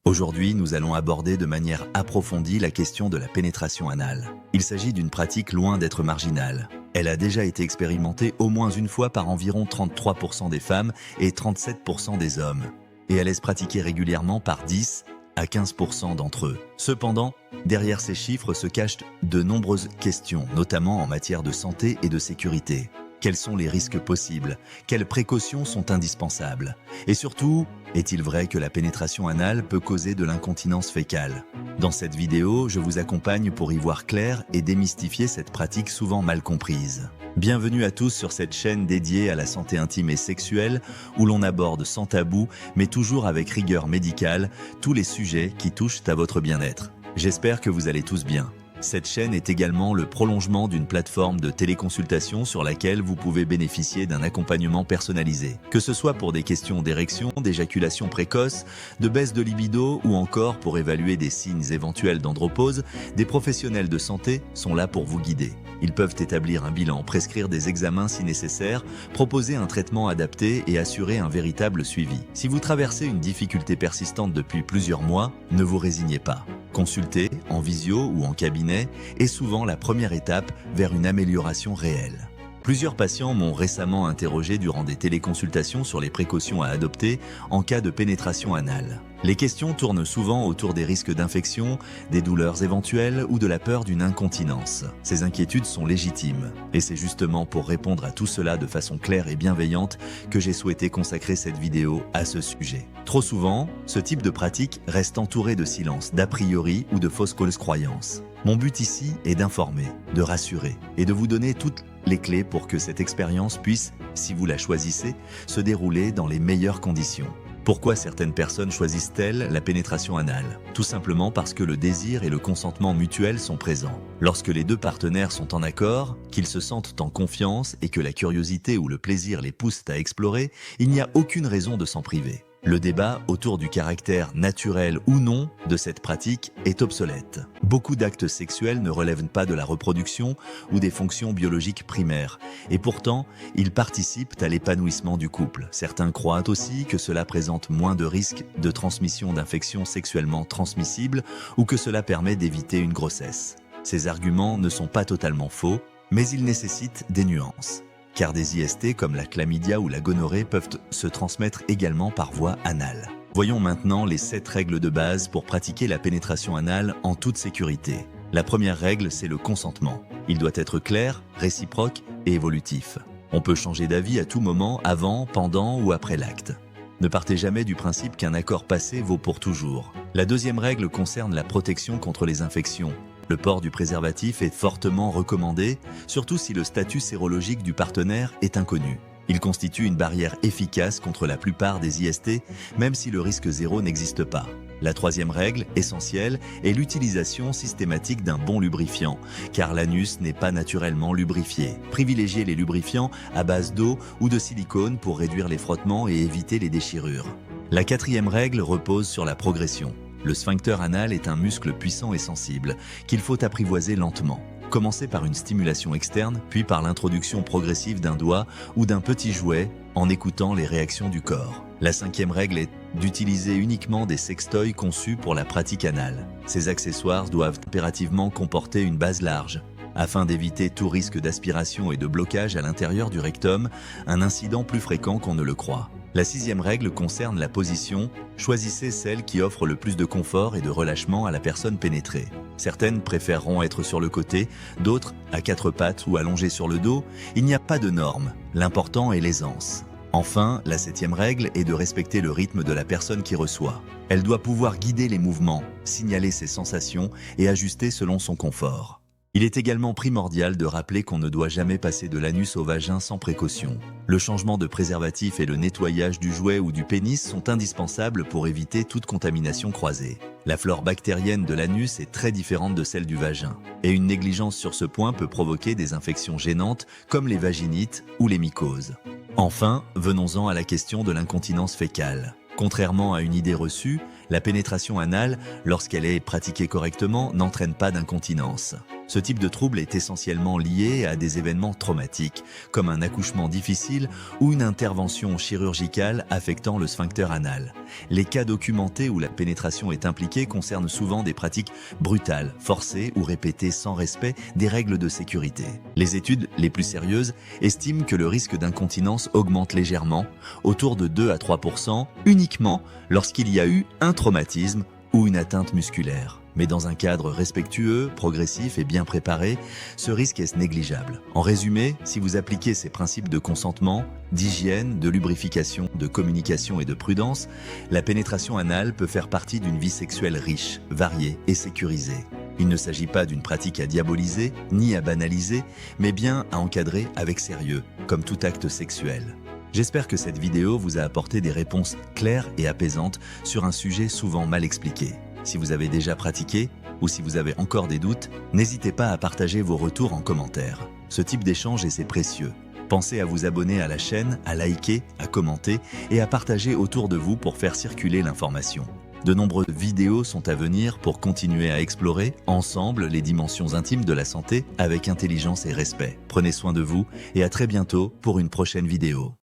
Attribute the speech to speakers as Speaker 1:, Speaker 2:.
Speaker 1: Aujourd'hui, nous allons aborder de manière approfondie la question de la pénétration anale. Il s'agit d'une pratique loin d'être marginale. Elle a déjà été expérimentée au moins une fois par environ 33% des femmes et 37% des hommes. Et elle est pratiquée régulièrement par 10 à 15% d'entre eux. Cependant, derrière ces chiffres se cachent de nombreuses questions, notamment en matière de santé et de sécurité. Quels sont les risques possibles? Quelles précautions sont indispensables? Et surtout, est-il vrai que la pénétration anale peut causer de l'incontinence fécale? Dans cette vidéo, je vous accompagne pour y voir clair et démystifier cette pratique souvent mal comprise. Bienvenue à tous sur cette chaîne dédiée à la santé intime et sexuelle où l'on aborde sans tabou, mais toujours avec rigueur médicale, tous les sujets qui touchent à votre bien-être. J'espère que vous allez tous bien. Cette chaîne est également le prolongement d'une plateforme de téléconsultation sur laquelle vous pouvez bénéficier d'un accompagnement personnalisé. Que ce soit pour des questions d'érection, d'éjaculation précoce, de baisse de libido ou encore pour évaluer des signes éventuels d'andropause, des professionnels de santé sont là pour vous guider. Ils peuvent établir un bilan, prescrire des examens si nécessaire, proposer un traitement adapté et assurer un véritable suivi. Si vous traversez une difficulté persistante depuis plusieurs mois, ne vous résignez pas. Consulter, en visio ou en cabinet, est souvent la première étape vers une amélioration réelle. Plusieurs patients m'ont récemment interrogé durant des téléconsultations sur les précautions à adopter en cas de pénétration anale. Les questions tournent souvent autour des risques d'infection, des douleurs éventuelles ou de la peur d'une incontinence. Ces inquiétudes sont légitimes et c'est justement pour répondre à tout cela de façon claire et bienveillante que j'ai souhaité consacrer cette vidéo à ce sujet. Trop souvent, ce type de pratique reste entouré de silence, d'a priori ou de fausses croyances. Mon but ici est d'informer, de rassurer et de vous donner toutes les clés pour que cette expérience puisse, si vous la choisissez, se dérouler dans les meilleures conditions. Pourquoi certaines personnes choisissent-elles la pénétration anale? Tout simplement parce que le désir et le consentement mutuel sont présents. Lorsque les deux partenaires sont en accord, qu'ils se sentent en confiance et que la curiosité ou le plaisir les poussent à explorer, il n'y a aucune raison de s'en priver. Le débat autour du caractère naturel ou non de cette pratique est obsolète. Beaucoup d'actes sexuels ne relèvent pas de la reproduction ou des fonctions biologiques primaires, et pourtant, ils participent à l'épanouissement du couple. Certains croient aussi que cela présente moins de risques de transmission d'infections sexuellement transmissibles ou que cela permet d'éviter une grossesse. Ces arguments ne sont pas totalement faux, mais ils nécessitent des nuances. Car des IST comme la chlamydia ou la gonorrhée peuvent se transmettre également par voie anale. Voyons maintenant les 7 règles de base pour pratiquer la pénétration anale en toute sécurité. La première règle, c'est le consentement. Il doit être clair, réciproque et évolutif. On peut changer d'avis à tout moment, avant, pendant ou après l'acte. Ne partez jamais du principe qu'un accord passé vaut pour toujours. La deuxième règle concerne la protection contre les infections. Le port du préservatif est fortement recommandé, surtout si le statut sérologique du partenaire est inconnu. Il constitue une barrière efficace contre la plupart des IST, même si le risque zéro n'existe pas. La troisième règle, essentielle, est l'utilisation systématique d'un bon lubrifiant, car l'anus n'est pas naturellement lubrifié. Privilégiez les lubrifiants à base d'eau ou de silicone pour réduire les frottements et éviter les déchirures. La quatrième règle repose sur la progression. Le sphincter anal est un muscle puissant et sensible, qu'il faut apprivoiser lentement. Commencez par une stimulation externe, puis par l'introduction progressive d'un doigt ou d'un petit jouet en écoutant les réactions du corps. La cinquième règle est d'utiliser uniquement des sextoys conçus pour la pratique anale. Ces accessoires doivent impérativement comporter une base large, afin d'éviter tout risque d'aspiration et de blocage à l'intérieur du rectum, un incident plus fréquent qu'on ne le croit. La sixième règle concerne la position. Choisissez celle qui offre le plus de confort et de relâchement à la personne pénétrée. Certaines préféreront être sur le côté, d'autres à 4 pattes ou allongées sur le dos. Il n'y a pas de norme, l'important est l'aisance. Enfin, la septième règle est de respecter le rythme de la personne qui reçoit. Elle doit pouvoir guider les mouvements, signaler ses sensations et ajuster selon son confort. Il est également primordial de rappeler qu'on ne doit jamais passer de l'anus au vagin sans précaution. Le changement de préservatif et le nettoyage du jouet ou du pénis sont indispensables pour éviter toute contamination croisée. La flore bactérienne de l'anus est très différente de celle du vagin, et une négligence sur ce point peut provoquer des infections gênantes comme les vaginites ou les mycoses. Enfin, venons-en à la question de l'incontinence fécale. Contrairement à une idée reçue, la pénétration anale, lorsqu'elle est pratiquée correctement, n'entraîne pas d'incontinence. Ce type de trouble est essentiellement lié à des événements traumatiques, comme un accouchement difficile ou une intervention chirurgicale affectant le sphincter anal. Les cas documentés où la pénétration est impliquée concernent souvent des pratiques brutales, forcées ou répétées sans respect des règles de sécurité. Les études les plus sérieuses estiment que le risque d'incontinence augmente légèrement, autour de 2 à 3%, uniquement lorsqu'il y a eu un traumatisme ou une atteinte musculaire. Mais dans un cadre respectueux, progressif et bien préparé, ce risque est négligeable. En résumé, si vous appliquez ces principes de consentement, d'hygiène, de lubrification, de communication et de prudence, la pénétration anale peut faire partie d'une vie sexuelle riche, variée et sécurisée. Il ne s'agit pas d'une pratique à diaboliser, ni à banaliser, mais bien à encadrer avec sérieux, comme tout acte sexuel. J'espère que cette vidéo vous a apporté des réponses claires et apaisantes sur un sujet souvent mal expliqué. Si vous avez déjà pratiqué ou si vous avez encore des doutes, n'hésitez pas à partager vos retours en commentaire. Ce type d'échange est précieux. Pensez à vous abonner à la chaîne, à liker, à commenter et à partager autour de vous pour faire circuler l'information. De nombreuses vidéos sont à venir pour continuer à explorer ensemble les dimensions intimes de la santé avec intelligence et respect. Prenez soin de vous et à très bientôt pour une prochaine vidéo.